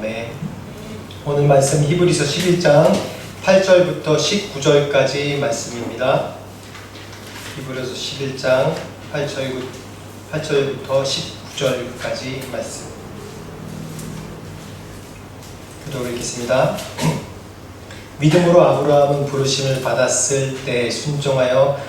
아멘. 오늘 말씀 히브리서 11장 8절부터 19절까지 말씀입니다. 히브리서 11장 8절부터 19절까지 말씀. 기도 읽겠습니다. 믿음으로 아브라함은 부르심을 받았을 때 순종하여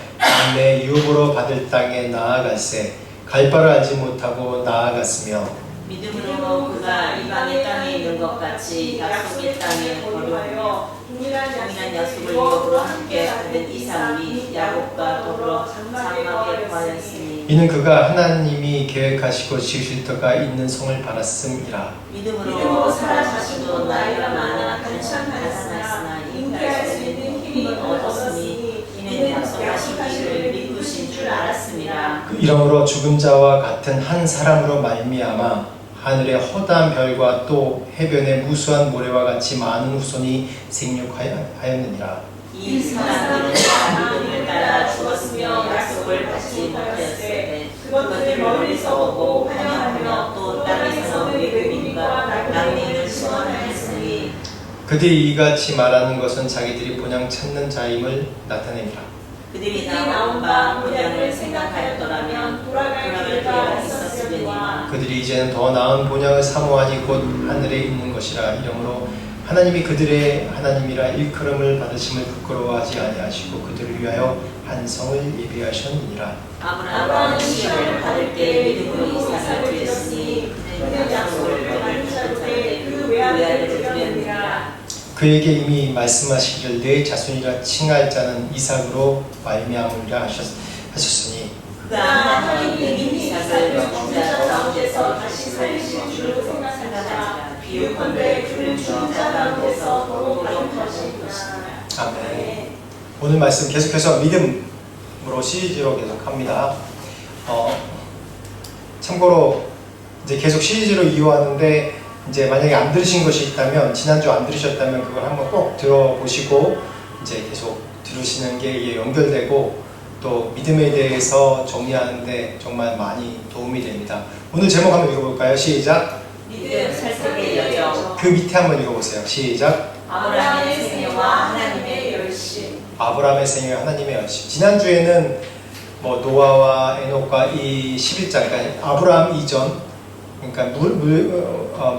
내 유업으로 받을 땅에 나아갈새 갈 바를 알지 못하고 나아갔으며 믿음으로 그가 이방의 땅에 있는 것 같이 약속의 땅에 거류하여 동일한 약속을 유업으로 함께 받은 이삭이 야곱과 더불어 장막에 거하였으니 이는 그가 하나님이 계획하시고 지으실 터가 있는 성을 받았음이라. 믿음으로 사라 자신도 나이가 많아 간청하였으나 인기할 수 있는 힘을 얻었으니 이는 약속하신 이를 믿으신 줄 알았음이라. 이러므로 죽은 자와 같은 한 사람으로 말미암아 하늘의 허다한 별과 또 해변의 무수한 모래와 같이 많은 후손이 생육하였느니라. 이 사람들은 다 믿음을 따라 죽었으며 약속을 받지 못하였으되 그것들 멀리서 보고 환영하며 또 땅에서 외국인과 낭비를 시원하였으니 그들이 이같이 말하는 것은 자기들이 본향 찾는 자임을 나타냅니다. 그들이 나온 바 본향을 생각하였더라면 돌아갈 기회가 있었으려니와 그들이 이제는 더 나은 본향을 사모하니 곧 하늘에 있는 것이라. 이러므로 하나님이 그들의 하나님이라 일컬음을 받으심을 부끄러워하지 아니하시고 그들을 위하여 한 성을 예비하셨느니라. 아브라함은 시험을 받을 때 믿음으로 이삭을 드렸으니 그는 약속을 받을 자들의 그 외아들을 드렸느니라. 그에게 이미 말씀하시기를 내 자손이라 칭할 자는 이삭으로 말미암으리라 하셨으니 그가 하나님이 이삭을 죽은 자 가운데서 다시 살리실 줄을 생각하자. 비유컨대 그를 죽은 자 가운데서 거룩하신 것이니라. 아멘. 오늘 말씀 계속해서 믿음으로 시리즈로 계속합니다. 참고로 이제 계속 시리즈로 이어왔는데 이제 만약에 안 들으신 것이 있다면 지난주 안 들으셨다면 그걸 한번 꼭 들어보시고 이제 계속 들으시는 게 연결되고 또 믿음에 대해서 정리하는데 정말 많이 도움이 됩니다. 오늘 제목 한번 읽어볼까요? 시작. 믿음 살색의 여정. 그 밑에 한번 읽어보세요. 시작. 아브라함의 생애와 하나님의 열심. 아브라함의 생애와 하나님의 열심. 지난주에는 뭐 노아와 에녹과 이 11장, 그러니까 아브라함 이전, 그러니까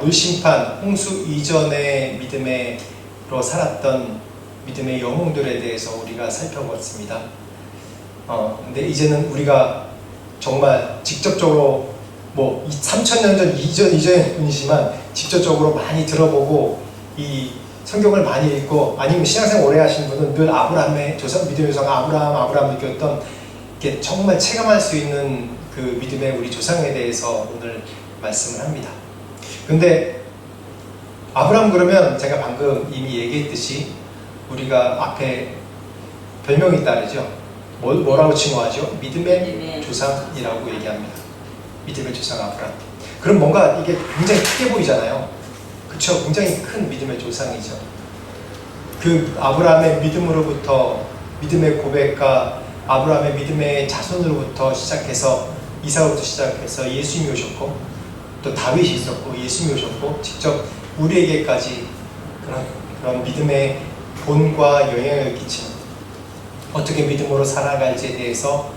물심판, 홍수 이전의 믿음으로 살았던 믿음의 영웅들에 대해서 우리가 살펴봤습니다. 근데 이제는 우리가 정말 직접적으로 뭐 3000년 전 이전의 분이지만 직접적으로 많이 들어보고 이 성경을 많이 읽고 아니면 신앙생활 오래 하신 분은 늘 아브라함의 조상, 믿음의 조상 아브라함 느꼈던 이게 정말 체감할 수 있는 그 믿음의 우리 조상에 대해서 오늘 말씀을 합니다. 근데 아브라함 그러면 제가 방금 이미 얘기했듯이 우리가 앞에 별명이 따르죠. 뭐라고 칭호하죠? 믿음의 조상이라고 얘기합니다. 믿음의 조상 아브라함. 그럼 뭔가 이게 굉장히 크게 보이잖아요. 그쵸? 굉장히 큰 믿음의 조상이죠. 그 아브라함의 믿음으로부터 믿음의 고백과 아브라함의 믿음의 자손으로부터 시작해서 이삭부터 시작해서 예수님이 오셨고 또 다윗이 있었고 예수님이 오셨고 직접 우리에게까지 그런 믿음의 본과 영향을 끼치는 어떻게 믿음으로 살아갈지에 대해서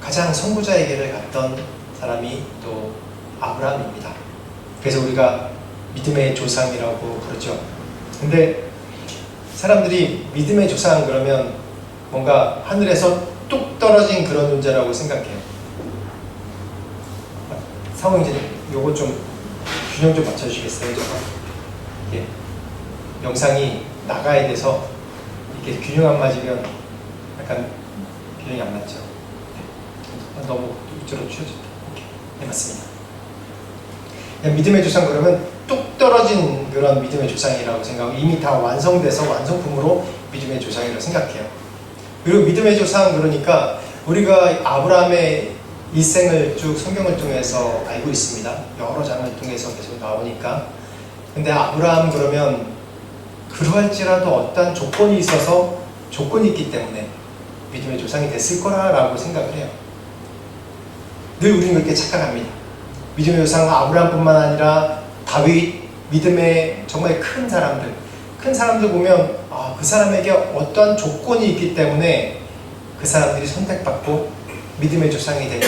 가장 선구자에게를 갔던 사람이 또 아브라함입니다. 그래서 우리가 믿음의 조상이라고 부르죠. 근데 사람들이 믿음의 조상 그러면 뭔가 하늘에서 뚝 떨어진 그런 존재라고 생각해요. 사모님들 요거 좀 균형 좀 맞춰주시겠어요? 이게 영상이 나가야 돼서 이게 균형 안 맞으면 약간 균형이 안 맞죠. 네. 너무 이쪽으로 추워졌다. 네, 맞습니다. 그냥 믿음의 조상 그러면 뚝 떨어진 그런 믿음의 조상이라고 생각하고 이미 다 완성돼서 완성품으로 믿음의 조상이라고 생각해요. 그리고 믿음의 조상 그러니까 우리가 아브라함의 일생을 쭉 성경을 통해서 알고 있습니다. 여러 장을 통해서 계속 나오니까. 근데 아브라함 그러면 그러할지라도 어떤 조건이 있어서 조건이 있기 때문에 믿음의 조상이 됐을 거라고 생각을 해요. 늘 우리는 그렇게 착각합니다. 믿음의 조상 아브라함뿐만 아니라 다윗, 믿음의 정말 큰 사람들 보면 그 사람에게 어떠한 조건이 있기 때문에 그 사람들이 선택받고 믿음의 조상이 됐고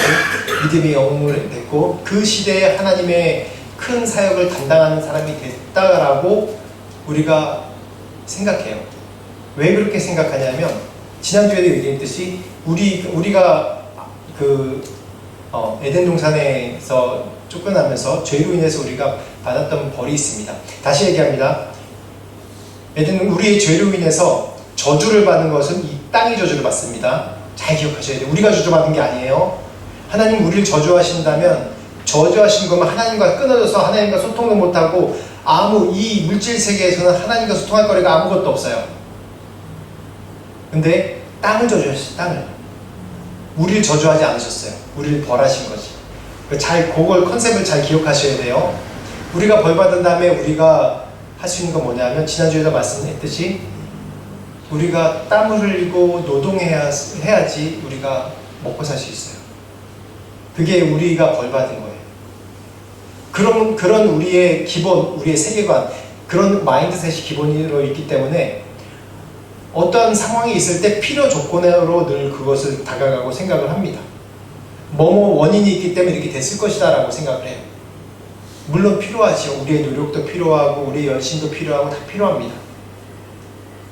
믿음의 영웅을 됐고 그 시대에 하나님의 큰 사역을 감당하는 사람이 됐다라고 우리가 생각해요. 왜 그렇게 생각하냐면 지난주에도 얘기했듯이 우리가 에덴 동산에서 쫓겨나면서 죄로 인해서 우리가 받았던 벌이 있습니다. 다시 얘기합니다. 우리의 죄로 인해서 저주를 받는 것은 이 땅이 저주를 받습니다. 잘 기억하셔야 돼요. 우리가 저주받은 게 아니에요. 하나님 우리를 저주하신다면 저주하신 거면 하나님과 끊어져서 하나님과 소통도 못하고 이 물질 세계에서는 하나님과 소통할 거리가 아무것도 없어요. 근데 땅을 저주하셨어요. 땅을. 우리를 저주하지 않으셨어요. 우리를 벌하신 거지. 그걸 컨셉을 잘 기억하셔야 돼요. 우리가 벌 받은 다음에 우리가 할 수 있는 건 뭐냐면 지난주에도 말씀했듯이 우리가 땀을 흘리고 노동해야지 우리가 먹고 살 수 있어요. 그게 우리가 벌 받은 거예요. 그런 우리의 기본, 우리의 세계관, 그런 마인드셋이 기본으로 있기 때문에 어떤 상황이 있을 때 필요 조건으로 늘 그것을 다가가고 생각을 합니다. 원인이 있기 때문에 이렇게 됐을 것이다 라고 생각을 해요. 물론 필요하죠. 우리의 노력도 필요하고 우리의 열심도 필요하고 다 필요합니다.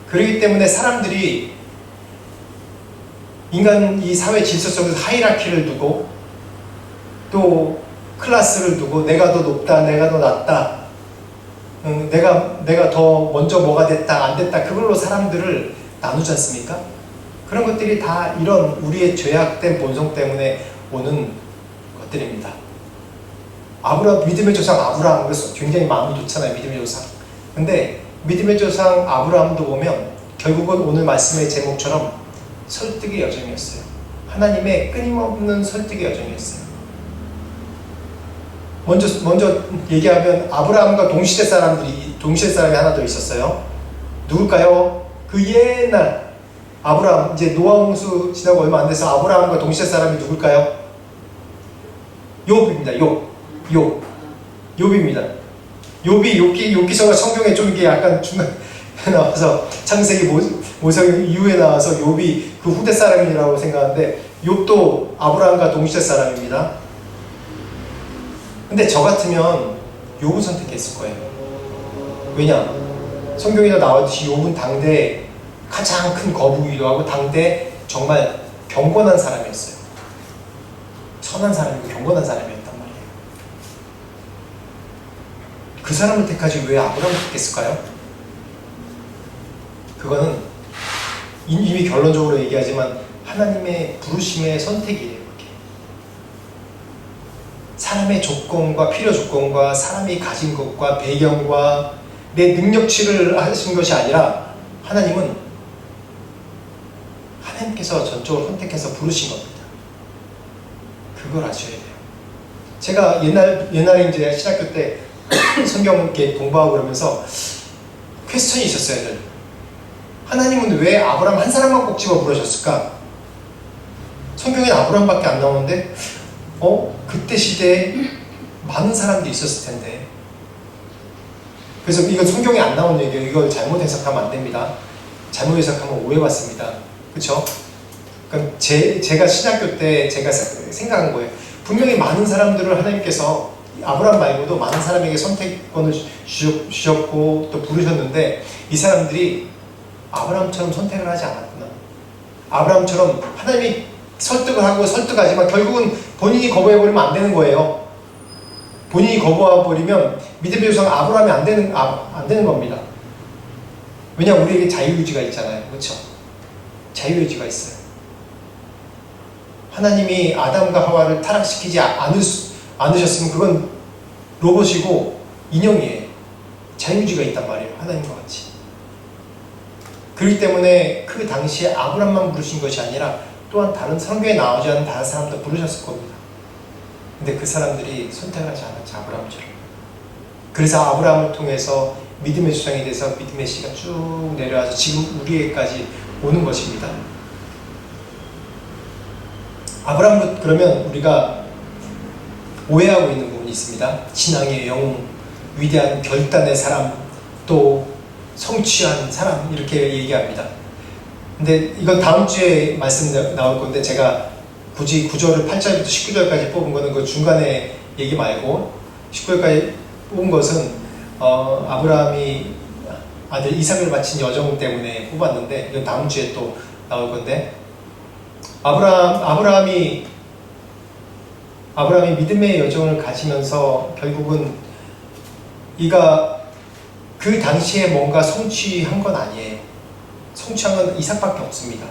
그렇기 때문에 사람들이 이 사회 질서 속에서 하이라키를 두고 또 클래스를 두고 내가 더 높다, 내가 더 낫다, 내가 더 먼저 뭐가 됐다, 안 됐다, 그걸로 사람들을 나누지 않습니까? 그런 것들이 다 이런 우리의 죄악된 본성 때문에 오는 것들입니다. 믿음의 조상 아브라함, 굉장히 마음이 좋잖아요. 믿음의 조상. 근데 믿음의 조상 아브라함도 보면 결국은 오늘 말씀의 제목처럼 설득의 여정이었어요. 하나님의 끊임없는 설득의 여정이었어요. 먼저 얘기하면 아브라함과 동시대 사람이 하나 더 있었어요. 누굴까요? 그 옛날 아브라함, 이제 노아 홍수 지나고 얼마 안 돼서 아브라함과 동시대 사람이 누굴까요? 욥입니다. 욥입니다. 욥기서가 성경에 좀 이게 약간 중간에 나와서 창세기 모세기 이후에 나와서 욥이 그 후대 사람이라고 생각하는데 욥도 아브라함과 동시대 사람입니다. 근데 저 같으면 욥을 선택했을 거예요. 왜냐? 성경에도 나왔듯이 욥은 당대 가장 큰 거부이기도 하고 당대 정말 경건한 사람이었어요. 선한 사람이고 경건한 사람이었단 말이에요. 그 사람을 택하지 왜 아브라함을 택했을까요? 그거는 이미 결론적으로 얘기하지만 하나님의 부르심의 선택이에요. 사람의 조건과 필요 조건과 사람이 가진 것과 배경과 내 능력치를 하신 것이 아니라 하나님께서 전적으로 선택해서 부르신 겁니다. 그걸 아셔야 돼요. 제가 옛날에 이제 신학교 때 성경 이렇게 공부하고 그러면서 퀘스천이 있었어요. 하나님은 왜 아브라함 한 사람만 꼭 집어 부르셨을까? 성경엔 아브라함밖에 안 나오는데 그때 시대에 많은 사람들이 있었을 텐데. 그래서 이건 성경에 안 나온 얘기예요. 이걸 잘못 해석하면 안 됩니다. 잘못 해석하면 오해받습니다. 그렇죠? 그러니까 제가 신학교 때 제가 생각한 거예요. 분명히 많은 사람들을 하나님께서 아브라함 말고도 많은 사람에게 선택권을 주셨고 또 부르셨는데 이 사람들이 아브라함처럼 선택을 하지 않았구나. 아브라함처럼 하나님이 설득을 하고 설득하지만 결국은 본인이 거부해버리면 안 되는 거예요. 본인이 거부해버리면 믿음의 조상 아브라함이 안 되는 겁니다. 왜냐하면 우리에게 자유의지가 있잖아요. 그렇죠? 자유의지가 있어요. 하나님이 아담과 하와를 타락시키지 않으셨으면 그건 로봇이고 인형이에요. 자유의지가 있단 말이에요. 하나님과 같이. 그렇기 때문에 그 당시에 아브라함만 부르신 것이 아니라 또한 다른 성경에 나오지 않은 다른 사람도 부르셨을 겁니다. 근데 그 사람들이 선택을 하지 않았죠. 아브라함처럼. 그래서 아브라함을 통해서 믿음의 조상이 돼서 믿음의 씨가 쭉 내려와서 지금 우리에게까지 오는 것입니다. 아브라함도 그러면 우리가 오해하고 있는 부분이 있습니다. 신앙의 영웅, 위대한 결단의 사람, 또 성취한 사람 이렇게 얘기합니다. 근데 이건 다음 주에 말씀 나올 건데 제가 굳이 9절을 8절부터 19절까지 뽑은 거는 그 중간에 얘기 말고 19절까지 뽑은 것은 아브라함이 아들 이삭을 바친 여정 때문에 뽑았는데 이건 다음 주에 또 나올 건데 아브라함이 믿음의 여정을 가시면서 결국은 이가 그 당시에 뭔가 성취한 건 아니에요. 성취한 건 이삭밖에 없습니다.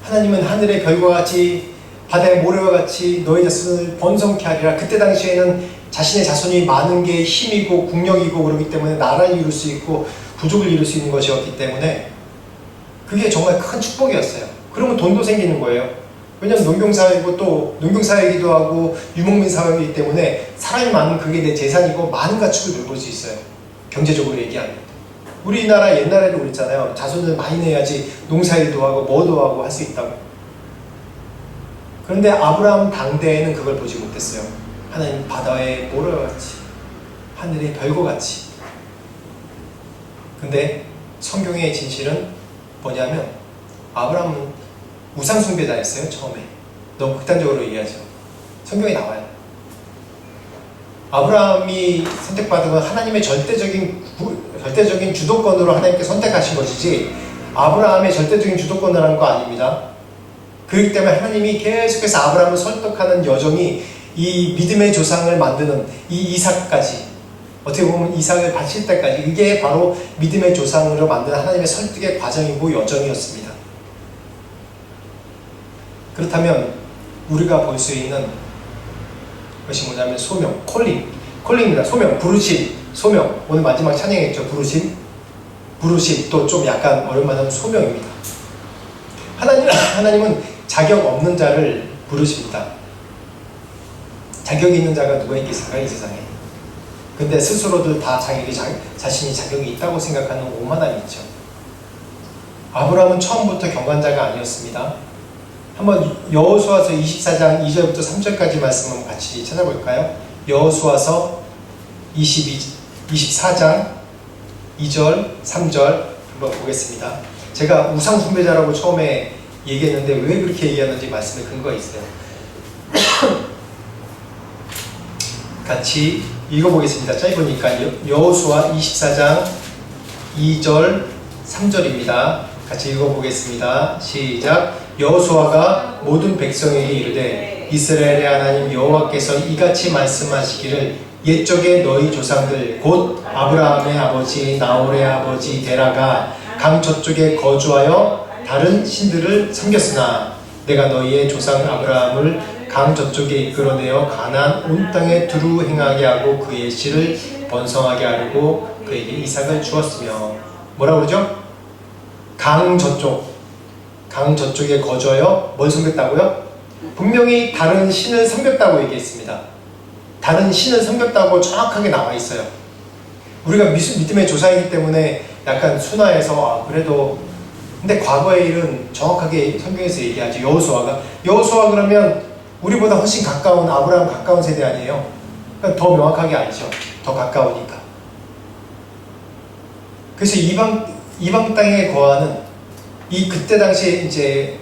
하나님은 하늘의 별과 같이 바다의 모래와 같이 너희 자손을 번성케 하리라. 그때 당시에는 자신의 자손이 많은 게 힘이고 국력이고 그렇기 때문에 나라를 이룰 수 있고 부족을 이룰 수 있는 것이었기 때문에 그게 정말 큰 축복이었어요. 그러면 돈도 생기는 거예요. 왜냐하면 농경사회고 또 농경사회이기도 하고 유목민 사회이기 때문에 사람이 많으면 그게 내 재산이고 많은 가축을 돌볼 수 있어요. 경제적으로 얘기하면. 우리나라 옛날에도 그랬잖아요. 자손을 많이 내야지 농사일도 하고 뭐도 하고 할 수 있다고. 그런데 아브라함 당대에는 그걸 보지 못했어요. 하나님 바다의 모래와 같이 하늘의 별과 같이. 근데 성경의 진실은 뭐냐면 아브라함은 우상숭배자였어요. 처음에 너무 극단적으로 얘기하죠. 성경에 나와요. 아브라함이 선택받은 건 하나님의 절대적인 주도권으로 하나님께 선택하신 것이지 아브라함의 절대적인 주도권을 한 거 아닙니다. 그렇기 때문에 하나님이 계속해서 아브라함을 설득하는 여정이 이 믿음의 조상을 만드는 이 이삭까지, 어떻게 보면 이삭을 바칠 때까지, 이게 바로 믿음의 조상으로 만드는 하나님의 설득의 과정이고 여정이었습니다. 그렇다면 우리가 볼 수 있는 것이 뭐냐면 소명, 콜링입니다. 소명, 부르심, 소명. 오늘 마지막 찬양했죠. 부르심, 또 좀 약간 어렵만 하면 소명입니다. 하나님은 자격 없는 자를 부르십니다. 자격이 있는 자가 누가 있겠습니까? 이 세상에. 근데 스스로들 다 자신이 자격이 있다고 생각하는 오만함이 있죠. 아브라함은 처음부터 경관자가 아니었습니다. 한번 여호수아서 24장 2절부터 3절까지 말씀 한번 같이 찾아볼까요? 여호수아서 24장 2절, 3절 한번 보겠습니다. 제가 우상숭배자라고 처음에 얘기했는데 왜 그렇게 얘기하는지 말씀에 근거가 있어요. 같이 읽어보겠습니다. 짧으니까 여호수아 24장 2절, 3절입니다. 같이 읽어보겠습니다. 시작. 여호수아가 모든 백성에게 이르되 이스라엘의 하나님 여호와께서 이같이 말씀하시기를 옛적에 너희 조상들 곧 아브라함의 아버지 나홀의 아버지 데라가 강 저쪽에 거주하여 다른 신들을 섬겼으나 내가 너희의 조상 아브라함을 강 저쪽에 이끌어내어 가나안 온 땅에 두루 행하게 하고 그의 씨를 번성하게 하려고 그에게 이삭을 주었으며. 뭐라고 그러죠? 강 저쪽에 거주하여 뭘 섬겼다고요? 분명히 다른 신을 섬겼다고 얘기했습니다. 다른 신을 섬겼다고 정확하게 나와 있어요. 우리가 믿음의 조상이기 때문에 약간 순화해서 그래도, 근데 과거의 일은 정확하게 성경에서 얘기하죠. 여호수아가 그러면 우리보다 훨씬 가까운 아브라함 가까운 세대 아니에요? 그러니까 더 명확하게 알죠. 더 가까우니까. 그래서 이방 땅에 거하는 그때 당시에 이제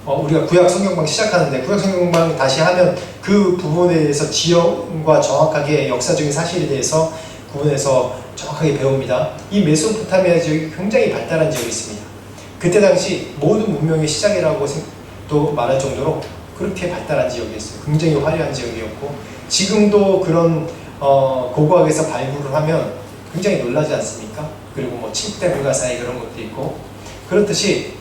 우리가 구약 성경방 시작하는데 구약 성경방 다시 하면 그 부분에 대해서 지형과 정확하게 역사적인 사실에 대해서 구분해서 정확하게 배웁니다. 이 메소포타미아 지역이 굉장히 발달한 지역이 있습니다. 그때 당시 모든 문명의 시작이라고 또 말할 정도로 그렇게 발달한 지역이었어요. 굉장히 화려한 지역이었고 지금도 그런 고고학에서 발굴을 하면 굉장히 놀라지 않습니까? 그리고 뭐 칠대 불가사의 그런 것도 있고 그렇듯이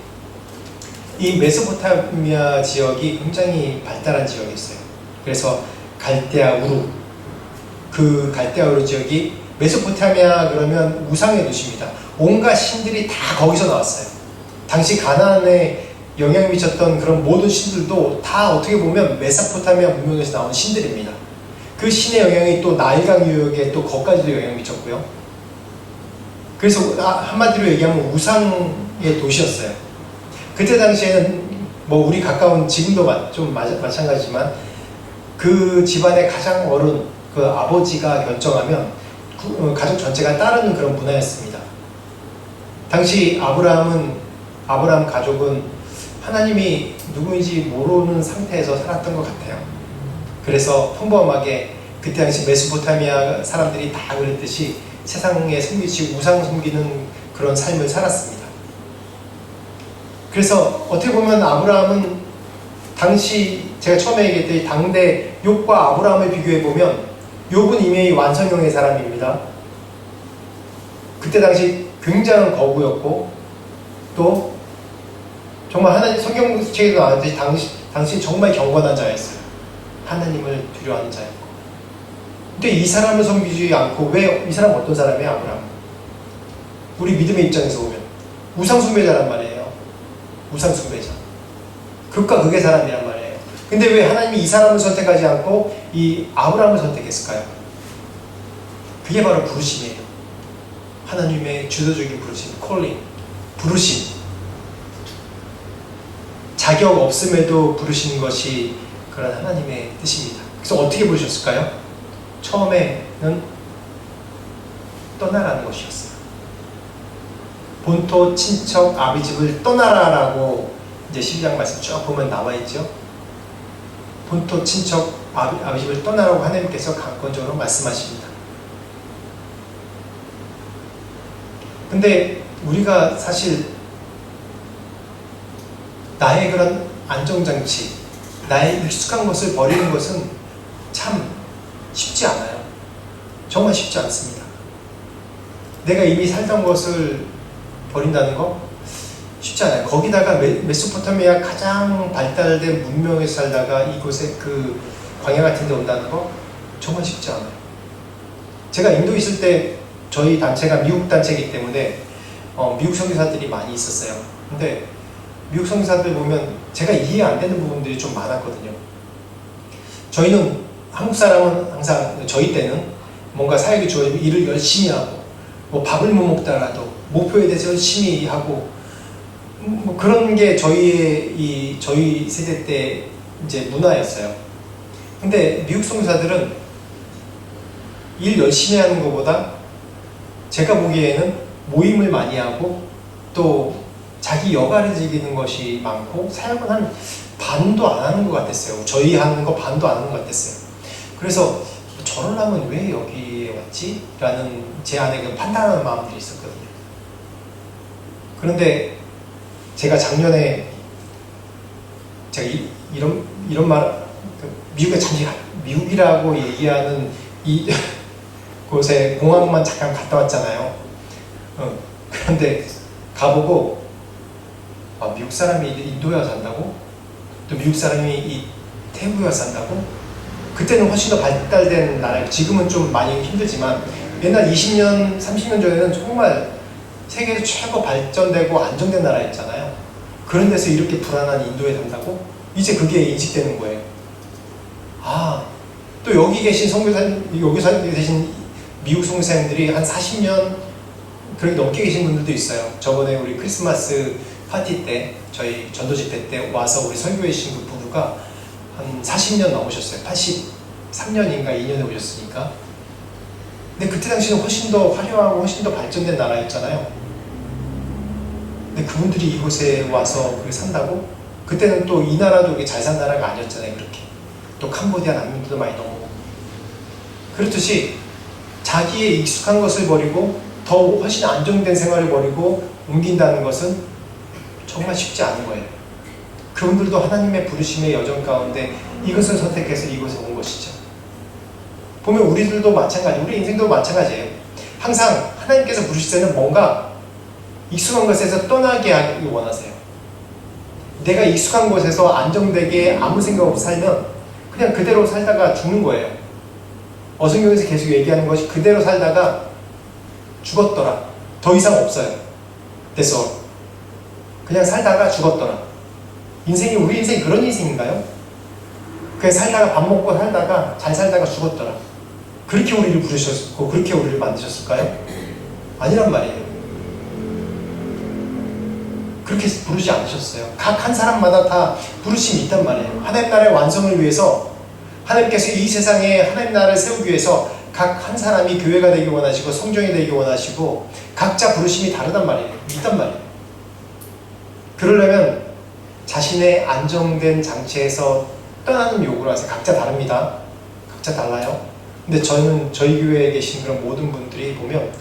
이 메소포타미아 지역이 굉장히 발달한 지역이었어요. 그래서 갈대아 우루, 그 갈대아 우루 지역이 메소포타미아 그러면 우상의 도시입니다. 온갖 신들이 다 거기서 나왔어요. 당시 가나안에 영향을 미쳤던 그런 모든 신들도 다 어떻게 보면 메소포타미아 문명에서 나온 신들입니다. 그 신의 영향이 또 나일강 유역에 또 거기까지도 영향을 미쳤고요. 그래서 한마디로 얘기하면 우상의 도시였어요. 그때 당시에는 뭐 우리 가까운 지금도 좀 마찬가지지만 그 집안의 가장 어른 그 아버지가 결정하면 가족 전체가 따르는 그런 문화였습니다. 당시 아브라함 가족은 하나님이 누구인지 모르는 상태에서 살았던 것 같아요. 그래서 평범하게 그때 당시 메소포타미아 사람들이 다 그랬듯이 세상에 섬기지 우상 섬기는 그런 삶을 살았습니다. 그래서 어떻게 보면 아브라함은 당시 제가 처음에 얘기했듯이 당대 욥과 아브라함을 비교해 보면 욥은 이미 완성형의 사람입니다. 그때 당시 굉장한 거구였고 또 정말 하나님 성경책에도 나왔듯이 당시 정말 경건한 자였어요. 하나님을 두려워하는 자였고. 근데 이 사람을 섬기지 않고 왜 이 사람 어떤 사람이에요? 아브라함. 우리 믿음의 입장에서 보면 우상숭배자란 말이에요. 우상숭배자. 극과 극의 사람이란 말이에요. 근데 왜 하나님이 이 사람을 선택하지 않고 이 아브라함을 선택했을까요? 그게 바로 부르심이에요. 하나님의 주도적인 부르심, 콜링, 부르심. 자격 없음에도 부르시는 것이 그런 하나님의 뜻입니다. 그래서 어떻게 부르셨을까요? 처음에는 떠나라는 것이었어요. 본토, 친척, 아비집을 떠나라라고 이제 12장 말씀 쭉 보면 나와 있죠. 본토, 친척, 아비집을 떠나라고 하나님께서 강권적으로 말씀하십니다. 근데 우리가 사실 나의 그런 안정장치, 나의 익숙한 것을 버리는 것은 참 쉽지 않아요. 정말 쉽지 않습니다. 내가 이미 살던 것을 버린다는 거 쉽지 않아요. 거기다가 메소포타미아 가장 발달된 문명에서 살다가 이곳에 그 광야 같은 데 온다는 거 정말 쉽지 않아요. 제가 인도 있을 때 저희 단체가 미국 단체이기 때문에 미국 선교사들이 많이 있었어요. 근데 미국 선교사들 보면 제가 이해 안 되는 부분들이 좀 많았거든요. 저희는 한국 사람은 항상 저희 때는 뭔가 사역이 주어지면 일을 열심히 하고 뭐 밥을 못 먹더라도 목표에 대해서 열심히 하고 뭐 그런 게 저희 세대 때 이제 문화였어요. 근데 미국 선교사들은 일 열심히 하는 것보다 제가 보기에는 모임을 많이 하고 또 자기 여가를 즐기는 것이 많고 사역은 한 반도 안 하는 것 같았어요. 저희 하는 거 반도 안 하는 것 같았어요. 그래서 저러려면 왜 여기에 왔지? 라는 제 안에 판단하는 마음들이 있었거든요. 그런데 제가 작년에 제가 이런 말 미국에 잠시 미국이라고 얘기하는 이 곳에 공항만 잠깐 갔다 왔잖아요. 그런데 가보고 미국 사람이 인도에 와서 산다고? 또 미국 사람이 이 태국에 와서 산다고? 그때는 훨씬 더 발달된 나라예요. 지금은 좀 많이 힘들지만 옛날 20년, 30년 전에는 정말 세계에서 최고 발전되고 안정된 나라였잖아요. 그런 데서 이렇게 불안한 인도에 산다고? 이제 그게 인식되는 거예요. 또 여기 계신 여기서 계신 미국 선교사님들이 한 40년 그렇게 넘게 계신 분들도 있어요. 저번에 우리 크리스마스 파티 때 저희 전도 집회 때 와서 우리 설교해 주신 그 부부가 한 40년 넘으셨어요. 83년인가 2년에 오셨으니까. 근데 그때 당시는 훨씬 더 화려하고 훨씬 더 발전된 나라였잖아요. 근데 그분들이 이곳에 와서 그렇게 산다고? 그때는 또 이 나라도 이렇게 잘 산 나라가 아니었잖아요. 그렇게. 또 캄보디아 난민들도 많이 넘어오고. 그렇듯이 자기의 익숙한 것을 버리고 더 훨씬 안정된 생활을 버리고 옮긴다는 것은 정말 쉽지 않은 거예요. 그분들도 하나님의 부르심의 여정 가운데 이것을 선택해서 이곳에 온 것이죠. 보면 우리들도 마찬가지, 우리 인생도 마찬가지예요. 항상 하나님께서 부르실 때는 뭔가 익숙한 것에서 떠나게 하기 원하세요. 내가 익숙한 곳에서 안정되게 아무 생각 없이 살면 그냥 그대로 살다가 죽는 거예요. 어성경에서 계속 얘기하는 것이 그대로 살다가 죽었더라. 더 이상 없어요. 됐어. 그냥 살다가 죽었더라. 우리 인생이 그런 인생인가요? 그냥 살다가 밥 먹고 살다가 잘 살다가 죽었더라. 그렇게 우리를 부르셨고 그렇게 우리를 만드셨을까요? 아니란 말이에요. 그렇게 부르지 않으셨어요. 각 한 사람마다 다 부르심이 있단 말이에요. 하나님 나라의 완성을 위해서 하나님께서 이 세상에 하나님 나라를 세우기 위해서 각 한 사람이 교회가 되기 원하시고 성전이 되기 원하시고 각자 부르심이 다르단 말이에요. 있단 말이에요. 그러려면 자신의 안정된 장치에서 떠나는 요구를 하세요. 각자 다릅니다. 각자 달라요. 근데 저는 저희 교회에 계신 그런 모든 분들이 보면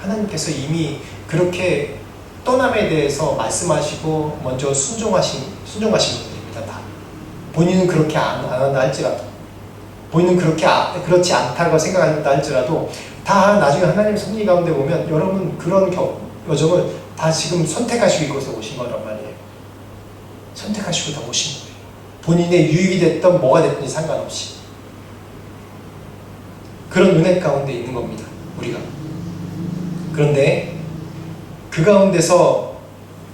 하나님께서 이미 그렇게 떠남에 대해서 말씀하시고 먼저 순종하신 분들입니다. 다. 본인은 그렇게 안 한다 할지라도, 본인은 그렇지 않다고 생각한다 할지라도 다 나중에 하나님 섭리 가운데 보면 여러분 그런 여정을 다 지금 선택하시고 이곳에 오신 거란 말이에요. 선택하시고 다 오신 거예요. 본인의 유익이 됐던 뭐가 됐든지 상관없이 그런 은혜 가운데 있는 겁니다. 우리가. 그런데 그 가운데서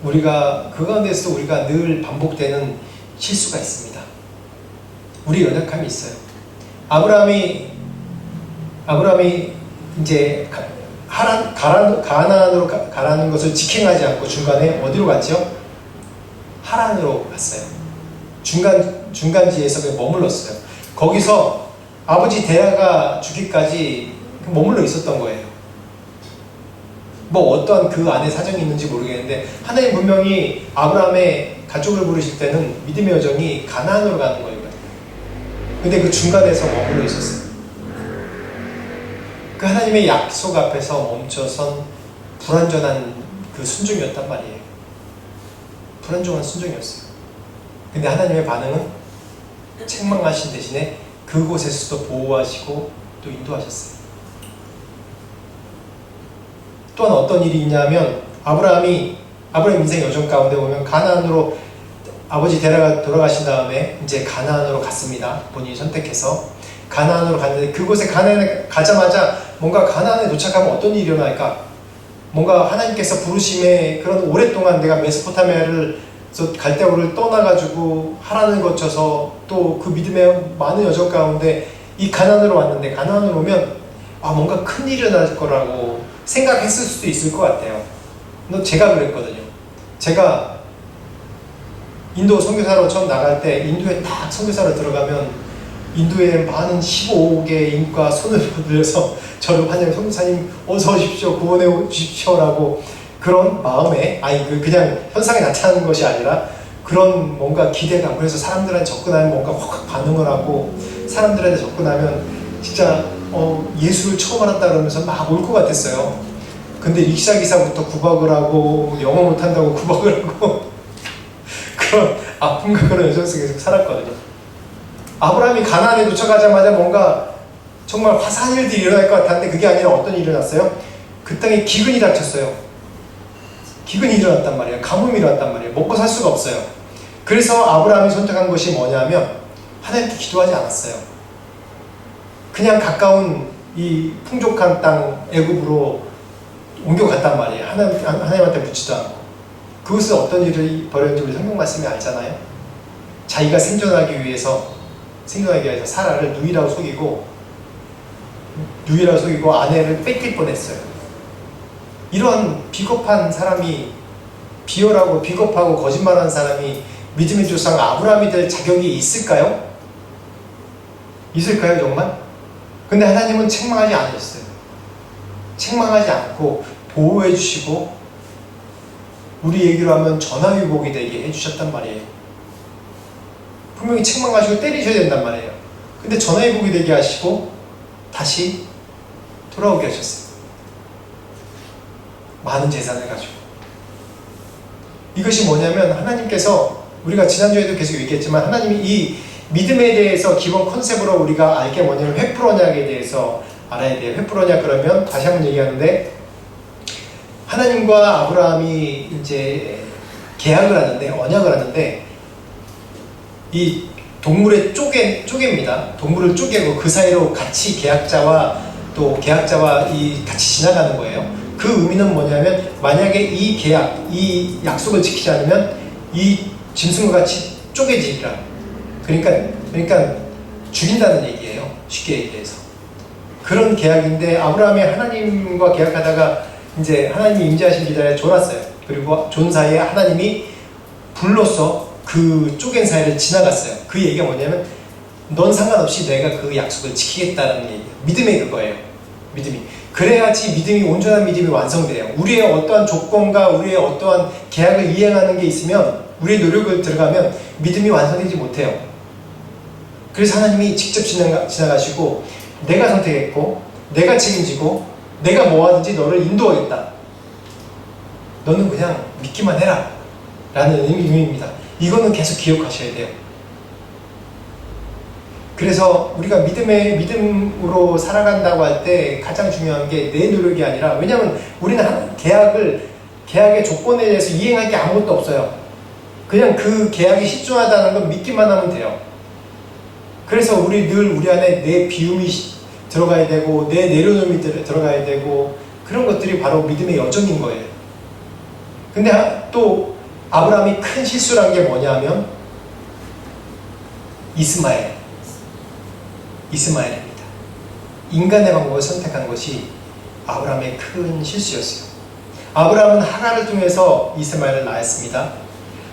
우리가 늘 반복되는 실수가 있습니다. 우리 연약함이 있어요. 아브라함이 이제 가나안으로 가라는 것을 직행하지 않고 중간에 어디로 갔죠? 하란으로 갔어요. 중간지에서 그냥 머물렀어요. 거기서 아버지 데라가 죽기까지 머물러 있었던 거예요. 뭐 어떠한 그 안에 사정이 있는지 모르겠는데 하나님 분명히 아브라함의 가족을 부르실 때는 믿음의 여정이 가나안으로 가는 거예요. 근데 그 중간에서 머물러 있었어요. 그 하나님의 약속 앞에서 멈춰선 불완전한 그 순종이었단 말이에요. 불완전한 순종이었어요. 근데 하나님의 반응은 책망하신 대신에 그곳에서도 보호하시고 또 인도하셨어요. 또한 어떤 일이 있냐면 아브라함 인생 여정 가운데 보면 가나안으로 아버지 데라가 돌아가신 다음에 이제 가나안으로 갔습니다. 본인이 선택해서 가나안으로 갔는데 그곳에 가나안에 가자마자 뭔가 가나안에 도착하면 어떤 일이 일어날까? 뭔가 하나님께서 부르심에 그런 오랫동안 내가 메소포타미아를 갈대아우를 떠나가지고 하란을 거쳐서 또 그 믿음의 많은 여정 가운데 이 가나안으로 왔는데 가나안으로 오면 뭔가 큰 일이 일어날 거라고 생각했을 수도 있을 것 같아요. 제가 그랬거든요. 제가 인도 선교사로 처음 나갈 때 인도에 딱 선교사로 들어가면 인도에 많은 15개의 인과 손을 들려서 저를 환영해 선교사님 어서 오십시오 구원해 주십시오라고 그런 마음에 그냥 현상이 나타나는 것이 아니라 그런 뭔가 기대감. 그래서 사람들한테 접근하면 뭔가 확 반응을 하고 사람들한테 접근하면 진짜 예수를 처음 알았다 그러면서 막 올 것 같았어요. 근데 릭샤기사부터 구박을 하고 영어 못한다고 구박을 하고 그런 아픔과 그런 여정 속에서 살았거든요. 아브라함이 가나안에 도착하자마자 뭔가 정말 화사한 일들이 일어날 것 같았는데 그게 아니라 어떤 일이 일어났어요? 그 땅에 기근이 닥쳤어요. 기근이 일어났단 말이에요. 가뭄이 일어났단 말이에요. 먹고 살 수가 없어요. 그래서 아브라함이 선택한 것이 뭐냐면 하나님께 기도하지 않았어요. 그냥 가까운 이 풍족한 땅 애굽으로 옮겨갔단 말이에요. 하나님한테 묻지도 않고. 그것은 어떤 일을 벌였는지 우리 성경 말씀이 알잖아요. 자기가 생존하기 위해서 사라를 누이라고 속이고 아내를 뺏길 뻔했어요. 이런 비겁한 사람이 비열하고 비겁하고 거짓말하는 사람이 믿음의 조상 아브라함이 될 자격이 있을까요? 있을까요 정말? 근데 하나님은 책망하지 않으셨어요. 책망하지 않고 보호해 주시고 우리 얘기로 하면 전화위복이 되게 해주셨단 말이에요. 분명히 책망하시고 때리셔야 된단 말이에요. 근데 전화위복이 되게 하시고 다시 돌아오게 하셨어요. 많은 재산을 가지고. 이것이 뭐냐면 하나님께서 우리가 지난주에도 계속 얘기했지만 하나님이 이 믿음에 대해서 기본 컨셉으로 우리가 알게 뭐냐면 횃불언약에 대해서 알아야 돼요. 횃불언약 그러면 다시 한번 얘기하는데 하나님과 아브라함이 이제 계약을 하는데 언약을 하는데 이 동물의 쪼개입니다. 동물을 쪼개고 그 사이로 같이 계약자와 같이 지나가는 거예요. 그 의미는 뭐냐면 만약에 이 계약, 이 약속을 지키지 않으면 이 짐승과 같이 쪼개지리라. 그러니까 죽인다는 얘기예요. 쉽게 얘기해서. 그런 계약인데 아브라함이 하나님과 계약하다가 이제 하나님이 임재하신 기다려 졸았어요. 그리고 존 사이에 하나님이 불로써 그 쪼갠 사이를 지나갔어요. 그 얘기가 뭐냐면 넌 상관없이 내가 그 약속을 지키겠다는 얘기예요. 믿음이 그거예요. 믿음이. 그래야지 믿음이 온전한 믿음이 완성돼요. 우리의 어떠한 조건과 우리의 어떠한 계약을 이행하는 게 있으면 우리의 노력을 들어가면 믿음이 완성되지 못해요. 그래서 하나님이 직접 지나가시고 내가 선택했고 내가 책임지고 내가 뭐하든지 너를 인도하겠다. 너는 그냥 믿기만 해라 라는 의미입니다. 이거는 계속 기억하셔야 돼요. 그래서 우리가 믿음으로 살아간다고 할 때 가장 중요한 게 내 노력이 아니라, 왜냐하면 우리는 계약의 조건에 대해서 이행할 게 아무것도 없어요. 그냥 그 계약이 실존하다는 건 믿기만 하면 돼요. 그래서 우리 늘 우리 안에 내 비움이 들어가야 되고 내 내려놓음이 들어가야 되고 그런 것들이 바로 믿음의 여정인 거예요. 근데 또 아브라함이 큰 실수를 한 게 뭐냐면 이스마엘입니다. 인간의 방법을 선택한 것이 아브라함의 큰 실수였어요. 아브라함은 하갈을 통해서 이스마엘을 낳았습니다.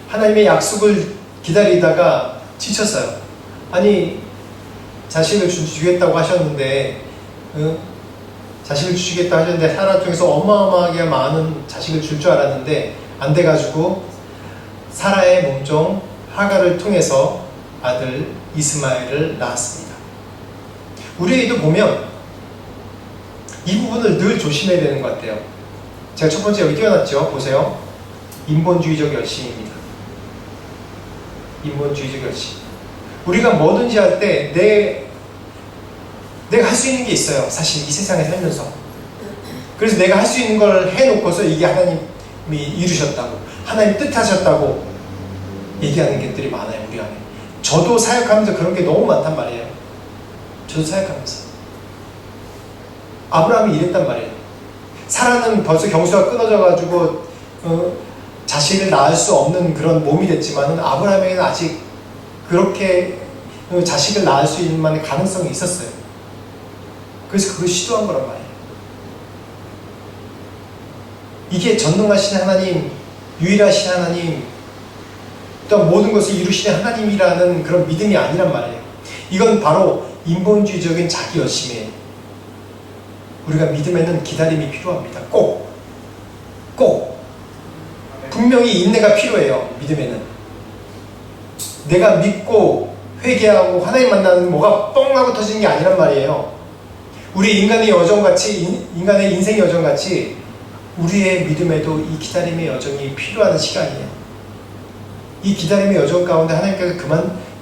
하나님의 약속을 기다리다가 지쳤어요. 아니 자식을 주겠다고 하셨는데 사라를 통해서 어마어마하게 많은 자식을 줄 줄 알았는데 안 돼가지고 사라의 몸종 하갈을 통해서 아들 이스마엘을 낳았습니다. 우리에게도 보면 이 부분을 늘 조심해야 되는 것 같아요. 제가 첫 번째 여기 띄워놨죠. 보세요. 인본주의적 열심입니다. 인본주의적 열심. 우리가 뭐든지 할 때 내가 할 수 있는 게 있어요. 사실 이 세상에 살면서. 그래서 내가 할 수 있는 걸 해놓고서 이게 하나님이 이루셨다고, 하나님 뜻하셨다고 얘기하는 것들이 많아요. 우리 안에. 저도 사역하면서 그런 게 너무 많단 말이에요. 저도 사역하면서. 아브라함이 이랬단 말이에요. 사라는 벌써 경수가 끊어져가지고 자식을 낳을 수 없는 그런 몸이 됐지만은 아브라함에게는 아직 그렇게 자식을 낳을 수 있는 만한 가능성이 있었어요. 그래서 그걸 시도한 거란 말이에요. 이게 전능하신 하나님, 유일하신 하나님, 또 모든 것을 이루시는 하나님이라는 그런 믿음이 아니란 말이에요. 이건 바로 인본주의적인 자기 열심이에요. 우리가 믿음에는 기다림이 필요합니다. 꼭 분명히 인내가 필요해요. 믿음에는 내가 믿고 회개하고 하나님 만나는 뭐가 뻥 하고 터지는 게 아니란 말이에요. 우리 인간의 여정같이, 인간의 인생의 여정같이 우리의 믿음에도 이 기다림의 여정이 필요한 시간이에요. 이 기다림의 여정 가운데 하나님께서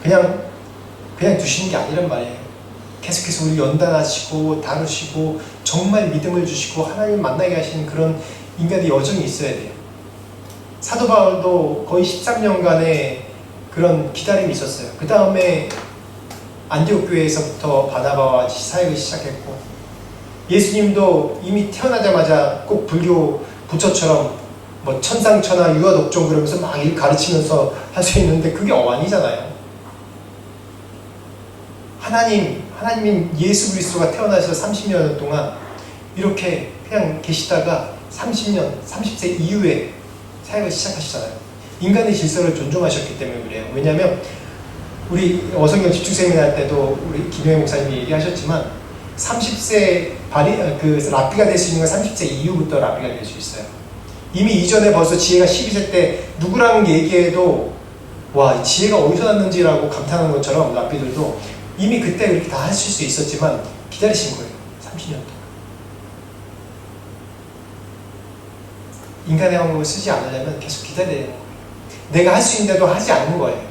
그냥 두시는 게 아니란 말이에요. 계속해서 우리 연단하시고 다루시고 정말 믿음을 주시고 하나님 만나게 하시는 그런 인간의 여정이 있어야 돼요. 사도 바울도 거의 13년간의 그런 기다림이 있었어요. 그 다음에 안디옥 교회에서부터 바나바와 사역을 시작했고, 예수님도 이미 태어나자마자 꼭 불교 부처처럼 뭐 천상천하 유아독종 그러면서 막 일 가르치면서 할 수 있는데 그게 어안이잖아요. 하나님인 예수 그리스도가 태어나셔서 30년 동안 이렇게 그냥 계시다가 30세 이후에 사역을 시작하시잖아요. 인간의 질서를 존중하셨기 때문에 그래요. 왜냐하면 우리 어성경 집중세미나 할 때도 우리 김영애 목사님이 얘기하셨지만 30세 랍비가 될 수 있는 건 30세 이후부터 랍비가 될 수 있어요. 이미 이전에 벌써 지혜가 12세 때 누구랑 얘기해도 와, 지혜가 어디서 났는지라고 감탄하는 것처럼 랍비들도 이미 그때 그렇게 다 하실 수 있었지만 기다리신 거예요. 30년 동안. 인간의 방법을 쓰지 않으려면 계속 기다려야 되는 거예요. 내가 할 수 있는데도 하지 않는 거예요.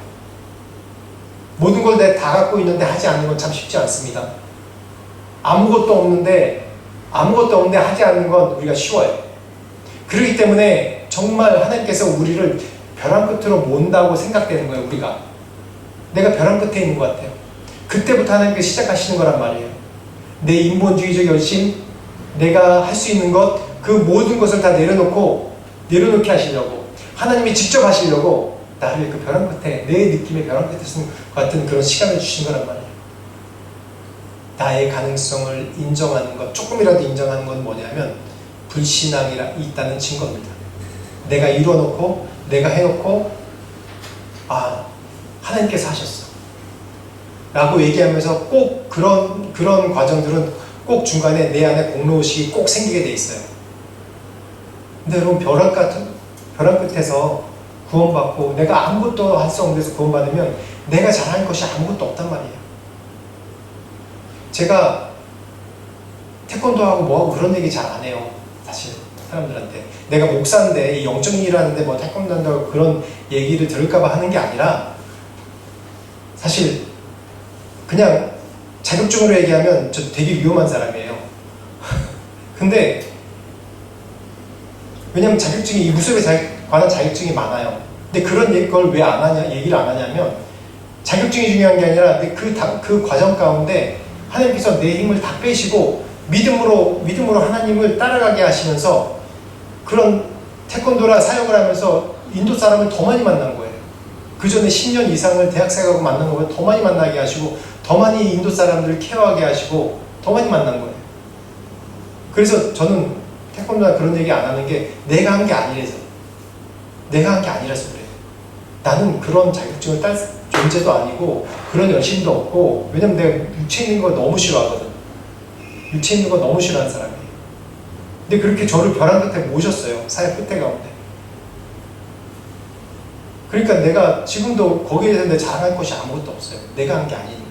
모든 걸 내가 다 갖고 있는데 하지 않는 건 참 쉽지 않습니다. 아무것도 없는데 하지 않는 건 우리가 쉬워요. 그렇기 때문에 정말 하나님께서 우리를 벼랑 끝으로 몬다고 생각되는 거예요. 우리가 내가 벼랑 끝에 있는 것 같아요. 그때부터 하나님께서 시작하시는 거란 말이에요. 내 인본주의적 열심, 내가 할 수 있는 것, 그 모든 것을 다 내려놓게 하시려고, 하나님이 직접 하시려고 나를 그 벼랑 끝에, 내 느낌의 벼랑 끝에 쓰는 것 같은 그런 시간을 주신 거란 말이에요. 나의 가능성을 인정하는 것, 조금이라도 인정하는 건 뭐냐면 불신앙이 있다는 증거입니다. 내가 이루어놓고 내가 해놓고 하나님께서 하셨어 라고 얘기하면서 꼭 그런 과정들은 꼭 중간에 내 안에 공로의식이 꼭 생기게 돼 있어요. 근데 여러분 벼랑 끝에서 구원받고 내가 아무것도 할 수 없는 데서 구원받으면 내가 잘할 것이 아무것도 없단 말이에요. 제가 태권도하고 뭐하고 그런 얘기 잘 안 해요. 사실 사람들한테. 내가 목사인데 이 영적인 일 하는데 뭐 태권도 한다고 그런 얘기를 들을까봐 하는 게 아니라 사실 그냥 자격증으로 얘기하면 저 되게 위험한 사람이에요. 근데 왜냐면 자격증이 이 무속에 관한 자격증이 많아요. 근데 그런 걸 왜 안 하냐, 얘기를 안 하냐면 자격증이 중요한 게 아니라 그 과정 가운데 하나님께서 내 힘을 다 빼시고 믿음으로 하나님을 따라가게 하시면서 그런 태권도라 사역을 하면서 인도 사람을 더 많이 만난 거예요. 그 전에 10년 이상을 대학생하고 만난 거보다 더 많이 만나게 하시고 더 많이 인도 사람들을 케어하게 하시고 더 많이 만난 거예요. 그래서 저는 태권도나 그런 얘기 안 하는 게 내가 한 게 아니라서 그래요. 나는 그런 자격증을 딸 존재도 아니고 그런 열심도 없고 왜냐면 내가 육체 있는 거 너무 싫어하거든. 육체 있는 거 너무 싫어하는 사람이에요. 근데 그렇게 저를 벼랑 끝에 모셨어요. 사역 끝에 가운데. 그러니까 내가 지금도 거기에서 내 자랑할 것이 아무것도 없어요. 내가 한 게 아니니까.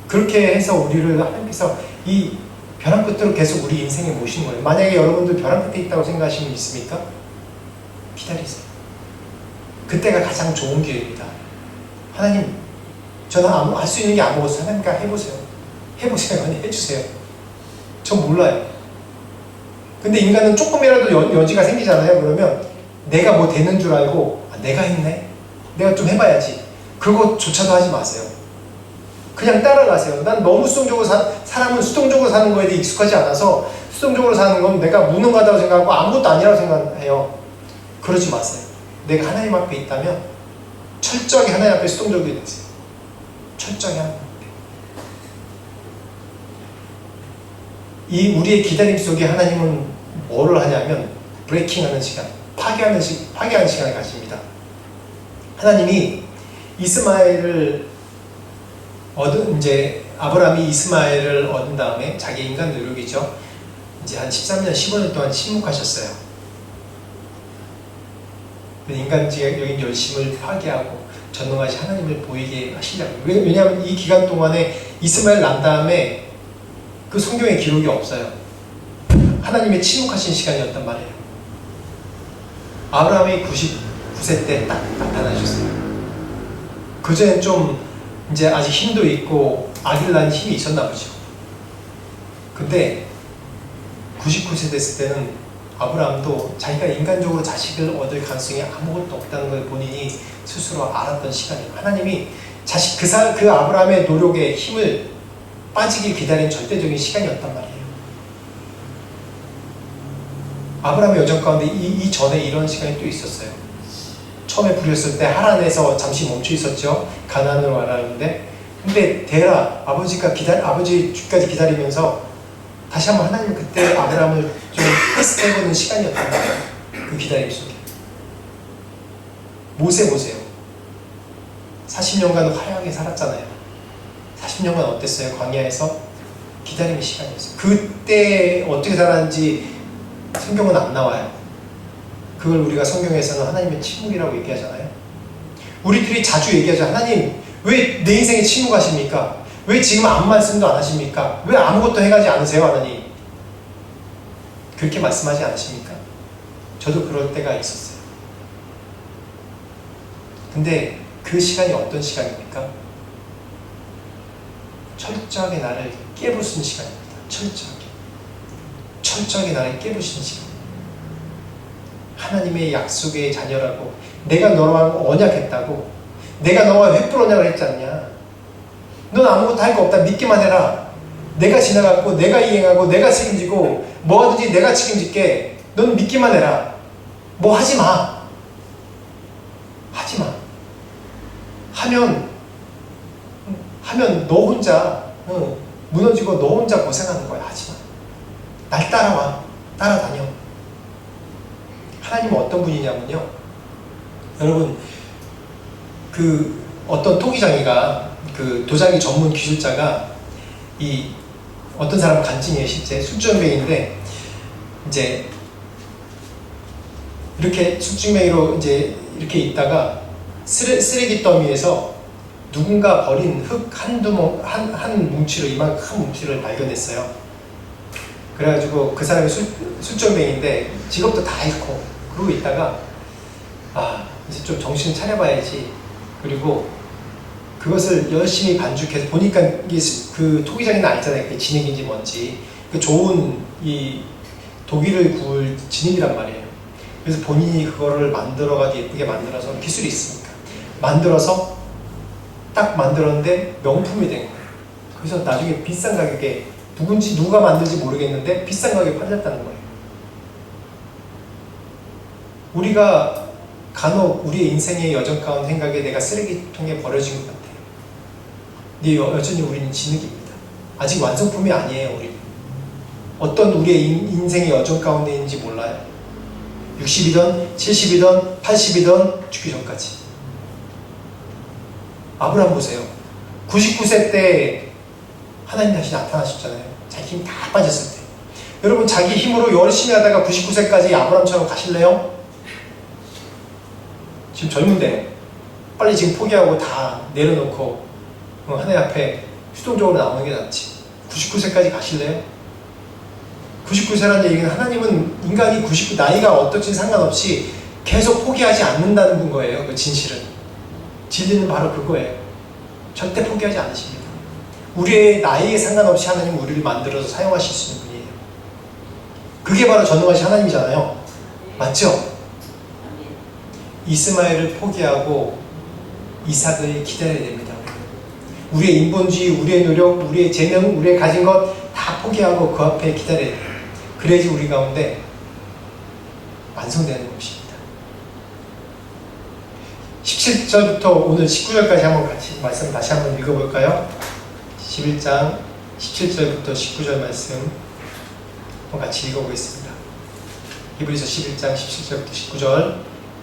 그렇게 해서 우리를 하나님께서 이 벼랑 끝으로 계속 우리 인생에 모시는 거예요. 만약에 여러분들 벼랑 끝에 있다고 생각하시면 있습니까? 기다리세요. 그때가 가장 좋은 기회입니다. 하나님, 저는 할 수 있는 게 아무것도 없어요. 하나님과 해보세요. 아니 해주세요. 전 몰라요. 근데 인간은 조금이라도 여지가 생기잖아요. 그러면 내가 뭐 되는 줄 알고 내가 했네? 내가 좀 해봐야지. 그것조차도 하지 마세요. 그냥 따라가세요. 난 너무 수동적으로 사람은 수동적으로 사는 거에 대해 익숙하지 않아서 수동적으로 사는 건 내가 무능하다고 생각하고 아무것도 아니라고 생각해요. 그러지 마세요. 내가 하나님 앞에 있다면 철저하게 하나님 앞에 수동적이 되세요. 철저하게 하나님 앞에. 이 우리의 기다림 속에 하나님은 뭐를 하냐면 브레이킹하는 시간, 파괴하는 시간을 가집니다. 하나님이 이스마엘을 이제 아브라함이 이스마엘을 얻은 다음에 자기 인간 노력이죠. 이제 한 13년, 15년 동안 침묵하셨어요. 인간적인 열심을 파괴하고 전능하신 하나님을 보이게 하시려고. 왜냐하면 이 기간 동안에 이스마엘 난 다음에 그 성경에 기록이 없어요. 하나님의 침묵하신 시간이었단 말이에요. 아브라함이 99세 때 딱 나타나셨어요. 그전엔 좀 이제 아직 힘도 있고 아기를 낳는 힘이 있었나 보죠. 근데 99세 됐을 때는 아브라함도 자기가 인간적으로 자식을 얻을 가능성이 아무것도 없다는 걸 본인이 스스로 알았던 시간이에요. 하나님이 그 아브라함의 노력에 힘을 빠지길 기다린 절대적인 시간이었단 말이에요. 아브라함의 여정 가운데 이 전에 이런 시간이 또 있었어요. 처음에 부렸을 때 하란에서 잠시 멈춰 있었죠. 가나안으로 가라는데, 근데 데라 아버지 뒤까지 기다리면서 다시 한번 하나님 그때 아브라함을 좀 테스트해보는 시간이었단 말이에요. 그 기다림 속에. 모세 보세요. 40년간 화려하게 살았잖아요. 40년간 어땠어요? 광야에서 기다림의 시간이었어요. 그때 어떻게 살았는지 성경은 안 나와요. 그걸 우리가 성경에서는 하나님의 침묵이라고 얘기하잖아요. 우리들이 자주 얘기하죠. 하나님 왜 내 인생에 침묵하십니까? 왜 지금 아무 말씀도 안 하십니까? 왜 아무것도 해가지 않으세요, 하나님? 그렇게 말씀하지 않으십니까? 저도 그럴 때가 있었어요. 근데 그 시간이 어떤 시간입니까? 철저하게 나를 깨부수는 시간입니다. 철저하게 나를 깨부수는 시간. 하나님의 약속의 자녀라고, 내가 너랑 언약했다고, 내가 너와 횃불 언약을 했지 않냐? 넌 아무것도 할 거 없다. 믿기만 해라. 내가 지나갔고, 내가 이행하고, 내가 책임지고, 뭐하든지 내가 책임질게. 넌 믿기만 해라. 뭐 하지 마. 하지 마. 하면 너 혼자 무너지고 너 혼자 고생하는 거야. 하지 마. 날 따라와. 따라다녀. 하나님은 어떤 분이냐면요. 여러분, 어떤 토기장이가, 도자기 전문 기술자가 이 어떤 사람은 간증이에요. 실제 술주정뱅이인데 이제 이렇게 술주정뱅이로 이제 이렇게 있다가 쓰레기 더미에서 누군가 버린 흙 한 뭉치로 이만큼 큰 뭉치를 발견했어요. 그래가지고 그 사람이 술주정뱅이인데 직업도 다 잃고 그러고 있다가 이제 좀 정신 차려봐야지. 그리고 그것을 열심히 반죽해서 보니까 이게 그 토기장에는 알잖아요. 그게 진액인지 뭔지. 그 좋은 이 독일을 구울 진액이란 말이에요. 그래서 본인이 그거를 만들어가지고 예쁘게 만들어서 기술이 있으니까 만들어서 딱 만들었는데 명품이 된 거예요. 그래서 나중에 비싼 가격에 누가 만들지 모르겠는데 비싼 가격에 팔렸다는 거예요. 우리가 간혹 우리의 인생의 여정 가운데 생각에 내가 쓰레기통에 버려진 것 같아요. 근데 여전히 우리는 진흙입니다. 아직 완성품이 아니에요. 우리는 어떤 우리의 인생의 여정 가운데인지 몰라요. 60이든 70이든 80이든 죽기 전까지. 아브라함 보세요. 99세 때 하나님 다시 나타나셨잖아요. 자기 힘 다 빠졌을 때. 여러분 자기 힘으로 열심히 하다가 99세까지 아브라함처럼 가실래요? 지금 젊은데 빨리 지금 포기하고 다 내려놓고 하나님 앞에 수동적으로 나오는 게 낫지. 99세까지 가실래요? 99세라는 얘기는 하나님은 인간이 나이가 어떨지 상관없이 계속 포기하지 않는다는 거예요. 그 진실은. 진리는 바로 그거예요. 절대 포기하지 않으십니다. 우리의 나이에 상관없이 하나님은 우리를 만들어서 사용하실 수 있는 분이에요. 그게 바로 전능하신 하나님이잖아요. 맞죠? 이스마엘을 포기하고 이삭을 기다려야 됩니다. 우리의 인본주의, 우리의 노력, 우리의 재능, 우리의 가진 것 다 포기하고 그 앞에 기다려야 돼요. 그래야지 우리 가운데 완성되는 것입니다. 17절부터 오늘 19절까지 한번 같이 말씀 다시 한번 읽어볼까요? 11장 17절부터 19절 말씀 한번 같이 읽어보겠습니다. 히브리서 11장 17절부터 19절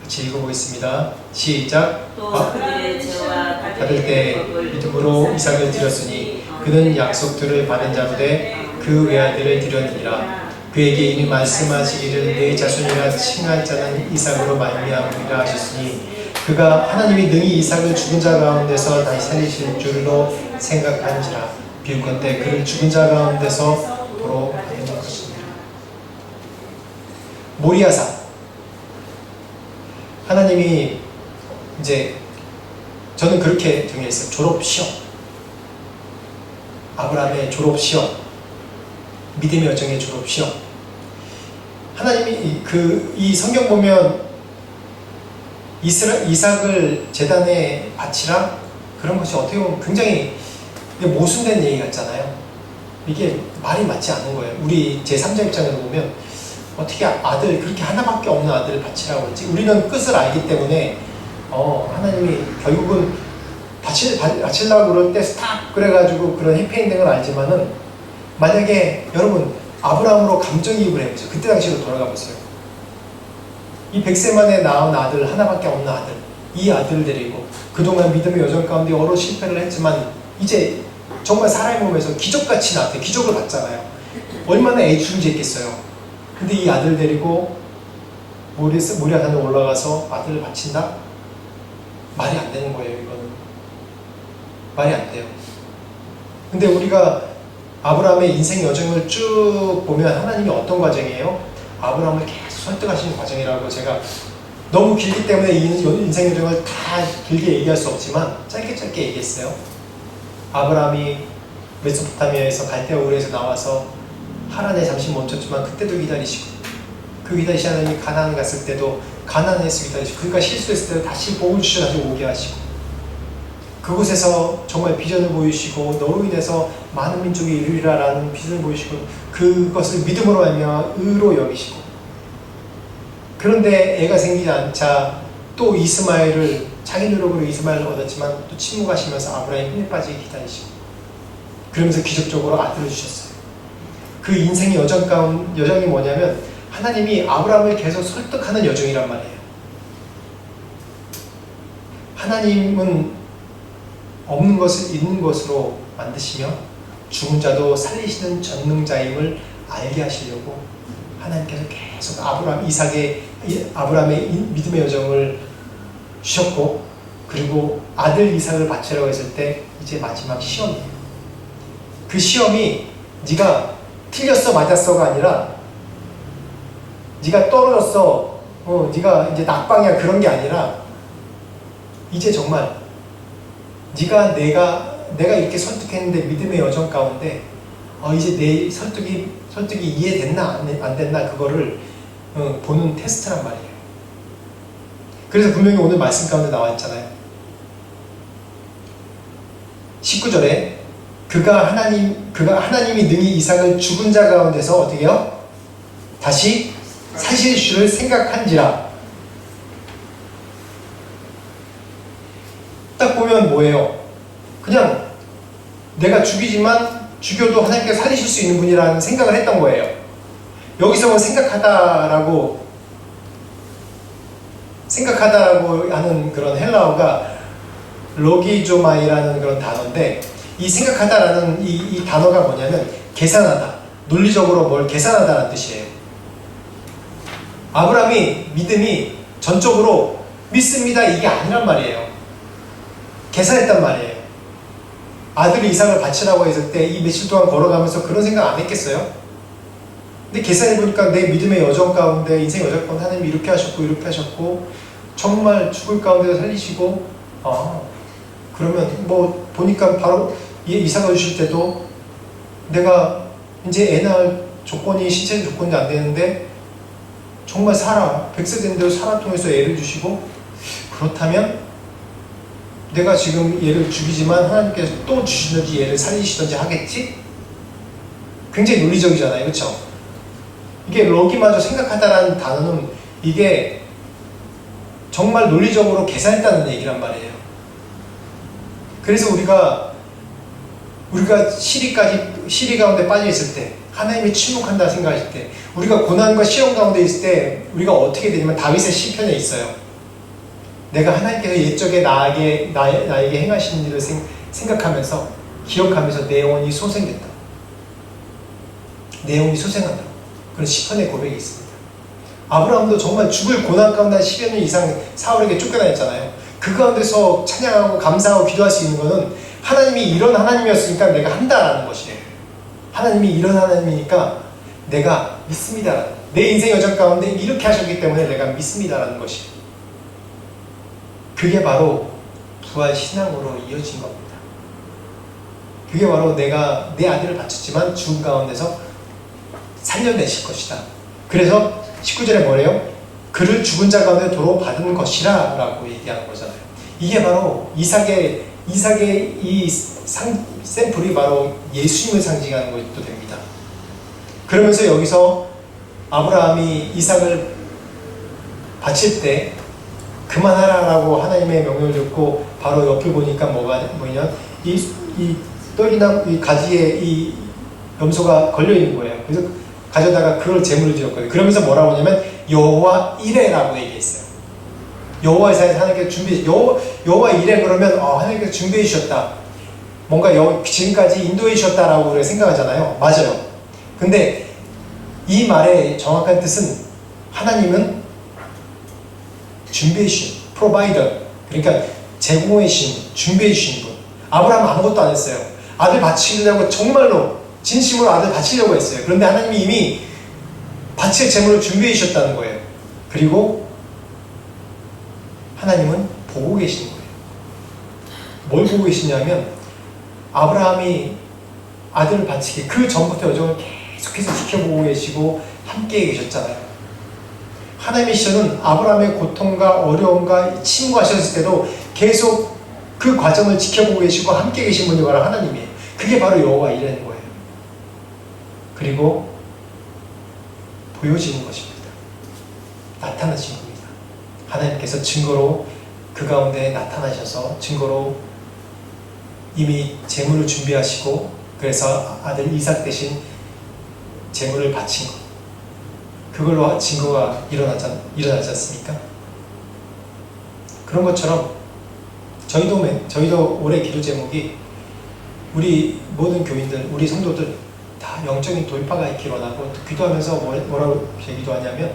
같이 읽어보겠습니다. 시작. 또 그들의 죄와 받을 때 믿음으로 이삭을 드렸으니 그는 약속들을 받은 자부되 그 외아들을 드렸느니라. 그에게 이미 말씀하시기를 내 자손이라 칭할 자는 이삭으로 말미암으리라 하셨으니 그가 하나님이 능히 이삭을 죽은 자 가운데서 다시 살리실 줄로 생각한지라. 비울건대 그를 죽은 자 가운데서 도로 받는 것입니다. 모리아산. 하나님이 이제 저는 그렇게 정의했어요. 졸업시험. 아브라함의 졸업시험. 믿음의 여정의 졸업시험. 하나님이 이 성경 보면 이삭을 제단에 바치라? 그런 것이 어떻게 보면 굉장히 모순된 얘기 같잖아요. 이게 말이 맞지 않는 거예요. 우리 제3자 입장에서 보면 어떻게 아들, 그렇게 하나밖에 없는 아들을 바치라고 했지? 우리는 끝을 알기 때문에 하나님이 결국은 바치려고 그럴 때 스탑 그래가지고 그런 해피엔딩을 알지만은 만약에 여러분 아브라함으로 감정이입을 해보세요. 그때 당시로 돌아가 보세요. 이 100세 만에 낳은 아들, 하나밖에 없는 아들, 이 아들을 데리고 그동안 믿음의 여정 가운데 여러 실패를 했지만 이제 정말 사람의 몸에서 기적같이 나한테 기적을 봤잖아요. 얼마나 애주름지했겠어요. 근데 이 아들 데리고 모리아산에 올라가서 아들을 바친다? 말이 안 되는 거예요. 이거는 말이 안 돼요. 근데 우리가 아브라함의 인생 여정을 쭉 보면 하나님이 어떤 과정이에요? 아브라함을 계속 설득하시는 과정이라고 제가 너무 길기 때문에 이 인생 여정을 다 길게 얘기할 수 없지만 짧게 얘기했어요. 아브라함이 메소포타미아에서 갈대아 우르에서 나와서 하란에 잠시 멈췄지만 그때도 기다리시고 그 기다리신 하나님이 가나안 갔을 때도 가나안에서 기다리시고 그가 실수했을 때도 다시 복을 주셔 다시 오게 하시고 그곳에서 정말 비전을 보이시고 너로 인해서 많은 민족이 이루리라라는 비전을 보이시고 그것을 믿음으로 말미암아 의로 여기시고 그런데 애가 생기지 않자 또 이스마엘을 자기 노력으로 이스마엘을 얻었지만 또 침묵하시면서 아브라함이 힘에 빠지게 기다리시고 그러면서 기적적으로 아들을 주셨어요. 그 인생의 여정이 뭐냐면 하나님이 아브라함을 계속 설득하는 여정이란 말이에요. 하나님은 없는 것을 있는 것으로 만드시며 죽은 자도 살리시는 전능자임을 알게 하시려고 하나님께서 계속 아브라함의 믿음의 여정을 주셨고, 그리고 아들 이삭을 바치라고 했을 때 이제 마지막 시험이에요. 그 시험이 네가 틀렸어 맞았어가 아니라 네가 떨어졌어, 네가 이제 낙방이야, 그런 게 아니라 이제 정말 내가 이렇게 설득했는데 믿음의 여정 가운데 이제 내 설득이 이해됐나 안 됐나, 그거를 보는 테스트란 말이에요. 그래서 분명히 오늘 말씀 가운데 나와 있잖아요. 19절에 그가 하나님이 능히 이삭을 죽은 자 가운데서 어떻게 해요? 다시 사실 주를 생각한지라. 딱 보면 뭐예요? 그냥 내가 죽여도 하나님께서 살리실 수 있는 분이라는 생각을 했던 거예요. 여기서 생각하다라고 하는 그런 헬라어가 로기조마이라는 그런 단어인데, 이 생각하다라는 이 단어가 뭐냐면 계산하다, 논리적으로 뭘 계산하다라는 뜻이에요. 아브라함이 믿음이 전적으로 믿습니다 이게 아니란 말이에요. 계산했단 말이에요. 아들 이삭을 바치라고 했을 때 이 며칠 동안 걸어가면서 그런 생각 안 했겠어요? 근데 계산해보니까 내 믿음의 여정 가운데, 인생 여정 가운데 하나님이 이렇게 하셨고 정말 죽을 가운데 살리시고, 그러면 뭐 보니까 바로 이삭을 주실 때도 내가 이제 애 낳을 조건이, 신체 조건이 안 되는데 정말 사라, 100세 된 대로 사라 통해서 애를 주시고, 그렇다면 내가 지금 얘를 죽이지만 하나님께서 또 주시든지 얘를 살리시든지 하겠지? 굉장히 논리적이잖아요, 그렇죠? 이게 로기마저 생각하다라는 단어는 이게 정말 논리적으로 계산했다는 얘기란 말이에요. 그래서 우리가 시리 가운데 빠져 있을 때, 하나님이 침묵한다 생각하실 때, 우리가 고난과 시험 가운데 있을 때 우리가 어떻게 되냐면 다윗의 시편에 있어요. 내가 하나님께서 옛적에 나에게 행하신 일을 생각하면서 기억하면서 내 영혼이 소생된다. 내 영혼이 소생한다. 그런 시편의 고백이 있습니다. 아브라함도 정말 죽을 고난 가운데 10여 년 이상 사울에게 쫓겨다녔잖아요. 그 가운데서 찬양하고 감사하고 기도할 수 있는 것은 하나님이 이런 하나님이었으니까 내가 한다라는 것이에요. 하나님이 이런 하나님이니까 내가 믿습니다. 내 인생 여정 가운데 이렇게 하셨기 때문에 내가 믿습니다라는 것이에요. 그게 바로 부활 신앙으로 이어진 겁니다. 그게 바로 내가 내 아들을 바쳤지만 죽음 가운데서 살려내실 것이다. 그래서 19절에 뭐래요? 그를 죽은 자 가운데 도로 받은 것이라 라고 얘기하는 거잖아요. 이게 바로 이삭의 이 샘플이 바로 예수님을 상징하는 것도 됩니다. 그러면서 여기서 아브라함이 이삭을 바칠 때 그만하라라고 하나님의 명령을 듣고 바로 옆을 보니까 뭐냐, 이 떡이나 이 가지에 이 염소가 걸려 있는 거예요. 그래서 가져다가 그걸 제물로 드렸거든요. 그러면서 뭐라고 하냐면 여호와 이레라고 얘기했어요. 여호와에서 하나님께서 여호와 이레 그러면 하나님께서 준비해 주셨다. 뭔가 지금까지 인도해 주셨다라고 우리가 생각하잖아요. 맞아요. 근데 이 말의 정확한 뜻은 하나님은 준비해 주신, 프로바이더, 그러니까 제공해 주신, 준비해 주신 분. 아브라함은 아무것도 안 했어요. 아들 바치려고 정말로 진심으로 아들 바치려고 했어요. 그런데 하나님이 이미 바칠 제물을 준비해 주셨다는 거예요. 그리고 하나님은 보고 계신 거예요. 뭘 보고 계시냐면 아브라함이 아들을 바치기 그 전부터 여정을 계속해서 지켜보고 계시고 함께 계셨잖아요. 하나님의 시선은 아브라함의 고통과 어려움과 침구하셨을 때도 계속 그 과정을 지켜보고 계시고 함께 계신 분이 바로 하나님이에요. 그게 바로 여호와 이레인 거예요. 그리고 보여지는 것입니다. 나타나신 겁니다. 하나님께서 증거로 그 가운데 나타나셔서 증거로 이미 제물을 준비하시고 그래서 아들 이삭 대신 제물을 바친 것. 그걸로 증거가 일어나지 않습니까? 그런 것처럼 저희도 올해 기도 제목이 우리 모든 교인들, 우리 성도들 다 영적인 돌파가 있기로 원하고 기도하면서 뭐라고 기도하냐면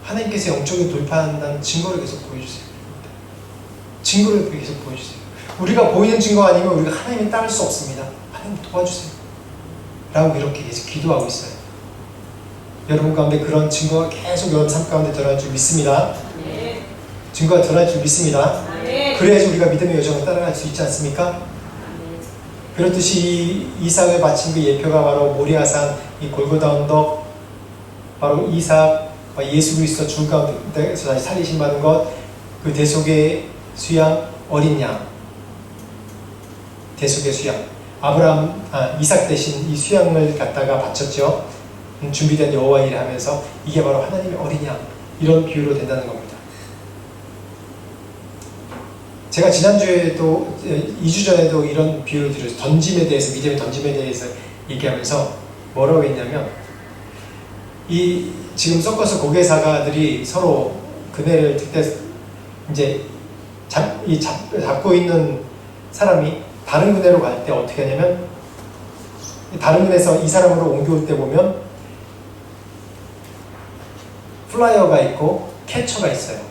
하나님께서 영적인 돌파한다는 증거를 계속 보여주세요. 증거를 계속 보여주세요. 우리가 보이는 증거 아니면 우리가 하나님을 따를 수 없습니다. 하나님 도와주세요. 라고 이렇게 계속 기도하고 있어요. 여러분 가운데 그런 증거가 계속 여러분 삶 가운데 드러날 줄 믿습니다. 네. 증거가 드러날 줄 믿습니다. 네. 그래야지 우리가 믿음의 여정을 따라갈 수 있지 않습니까? 그렇듯이 이삭을 바친 그 예표가 바로 모리아산, 이 골고다 언덕, 바로 이삭, 예수 그리스도 죽은 가운데서 다시 살리심 받은 것, 그 대속의 수양, 어린 양, 대속의 수양, 이삭 대신 이 수양을 갖다가 바쳤죠. 준비된 여호와 일을 하면서 이게 바로 하나님의 어린 양, 이런 비유로 된다는 겁니다. 제가 지난주에도 2주 전에도 이런 비유를 드렸어요. 던짐에 대해서, 믿음의 던짐에 대해서 얘기하면서 뭐라고 했냐면, 지금 섞어서 고개사가들이 서로 그네를 들 때 이제 잡고 있는 사람이 다른 그네로 갈 때 어떻게 하냐면, 다른 그네에서 이 사람으로 옮겨올 때 보면 플라이어가 있고 캐쳐가 있어요.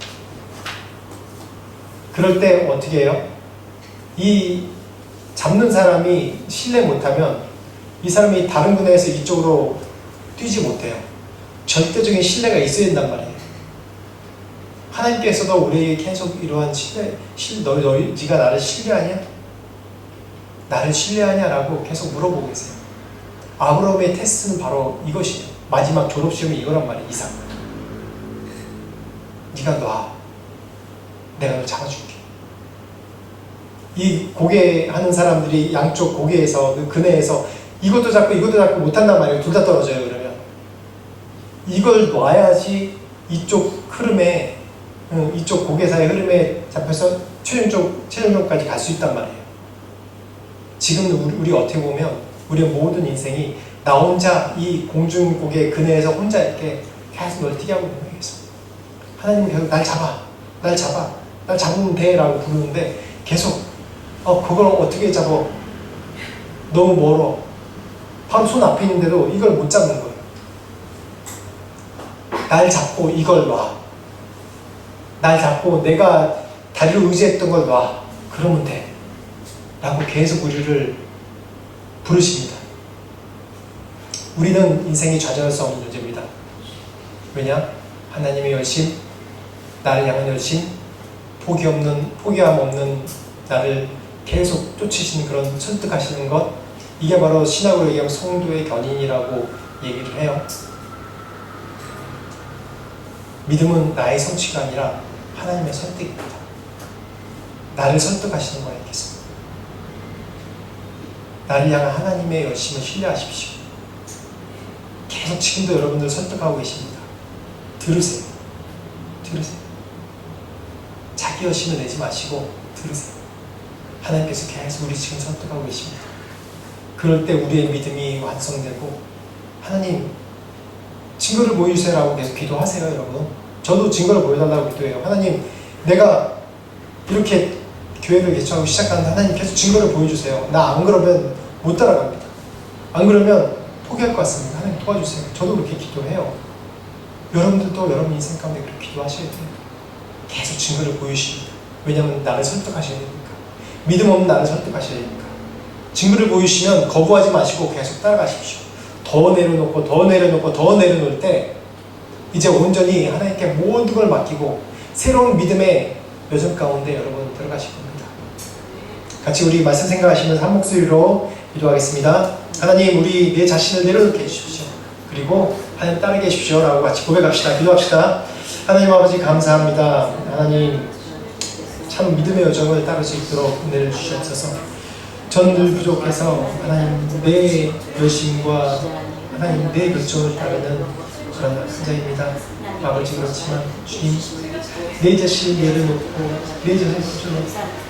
그럴 때 어떻게 해요? 이 잡는 사람이 신뢰 못하면 이 사람이 다른 분야에서 이쪽으로 뛰지 못해요. 절대적인 신뢰가 있어야 된단 말이에요. 하나님께서도 우리에게 계속 이러한 네가 나를 신뢰하냐? 나를 신뢰하냐? 라고 계속 물어보고 계세요. 아브라함의 테스트는 바로 이것이에요. 마지막 졸업시험이 이거란 말이에요. 이삭. 네가 놔. 내가 널 잡아줄게. 이 고개하는 사람들이 양쪽 고개에서, 그 그네에서 이것도 잡고 못한단 말이에요. 둘 다 떨어져요. 그러면 이걸 놔야지 이쪽 흐름에, 이쪽 고개사의 흐름에 잡혀서 최종적까지 갈 수 있단 말이에요. 지금 우리 어떻게 보면 우리의 모든 인생이 나 혼자 이 공중고개 그네에서 혼자 이렇게 계속 널뛰게 하고 있는 거예요. 하나님은 계속 날 잡으면 돼 라고 부르는데 계속 그걸 어떻게 잡아? 너무 멀어. 바로 손 앞에 있는데도 이걸 못 잡는 거예요. 날 잡고 이걸 놔. 날 잡고 내가 다리를 의지했던 걸 놔. 그러면 돼. 라고 계속 우리를 부르십니다. 우리는 인생이 좌절할 수 없는 존재입니다. 왜냐? 하나님의 열심, 나를 향한 열심, 포기함 없는 나를 계속 쫓으시는 그런 설득하시는 것, 이게 바로 신학으로 얘기하면 성도의 견인이라고 얘기를 해요. 믿음은 나의 성취가 아니라 하나님의 설득입니다. 나를 설득하시는 거예요. 나를 향한 하나님의 열심을 신뢰하십시오. 계속 지금도 여러분들 설득하고 계십니다. 들으세요. 자기 열심을 내지 마시고 들으세요. 하나님께서 계속 우리 지금 설득하고 계십니다. 그럴 때 우리의 믿음이 완성되고, 하나님 증거를 보여주세요라고 계속 기도하세요. 여러분, 저도 증거를 보여달라고 기도해요. 하나님, 내가 이렇게 교회를 개척하고 시작하는데 하나님 계속 증거를 보여주세요. 나 안 그러면 못 따라갑니다. 안 그러면 포기할 것 같습니다. 하나님 도와주세요. 저도 그렇게 기도해요. 여러분들도 여러분 인생 가운데 그렇게 기도하셔야 돼요. 계속 증거를 보여주십니다. 왜냐하면 나를 설득하셔야 되니까. 믿음 없는 나를 설득하셔야 되니까. 증거를 보여주시면 거부하지 마시고 계속 따라가십시오. 더 내려놓을 때 이제 온전히 하나님께 모든 걸 맡기고 새로운 믿음의 여정 가운데 여러분 들어가실 겁니다. 같이 우리 말씀 생각하시면서 한 목소리로 기도하겠습니다. 하나님, 우리 내 자신을 내려놓게 해주십시오. 그리고 하나님 따르게 해주십시오 라고 같이 고백합시다. 기도합시다. 하나님 아버지 감사합니다. 하나님 참 믿음의 여정을 따를 수 있도록 은혜를 주시옵소서. 저는 늘 부족해서 하나님 내 열심과 하나님 내 결정을 따르는 그런 혼자입니다. 아버지 그렇지만 주님 내 자신을 내려놓고 내 자신을 붙여놓고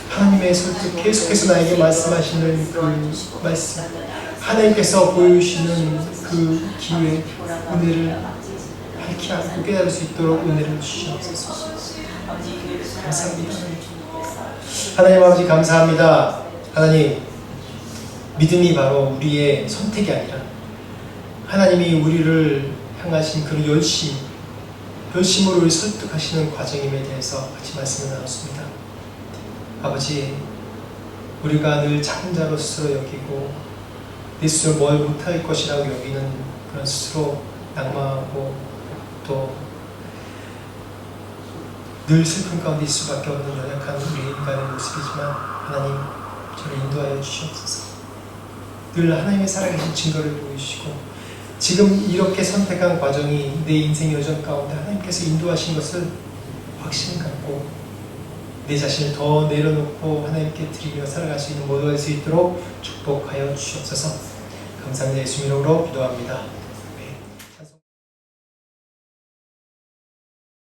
하나님의 설득 계속해서 나에게 말씀하시는 그 말씀, 하나님께서 보여주시는 그 기회, 은혜를 밝히 알고 깨달을 수 있도록 은혜를 주시옵소서. 감사합니다. 하나님 아버지 감사합니다. 하나님, 믿음이 바로 우리의 선택이 아니라 하나님이 우리를 향하신 그런 열심으로 우리를 설득하시는 과정임에 대해서 같이 말씀을 나눴습니다. 아버지, 우리가 늘 작은 자로 스스로 여기고 내 스스로 뭘 못할 것이라고 여기는 그런 스스로 낙마하고 또 늘 슬픔 가운데 있을 수밖에 없는 연약한 우리 인간의 모습이지만 하나님, 저를 인도하여 주시옵소서. 늘 하나님의 살아계신 증거를 보이시고 지금 이렇게 선택한 과정이 내 인생 여정 가운데 하나님께서 인도하신 것을 확신 갖고 내 자신을 더 내려놓고 하나님께 드리며 살아갈 수 있는 모두가 될 수 있도록 축복하여 주시옵소서. 감사합니다. 예수 이름으로 기도합니다.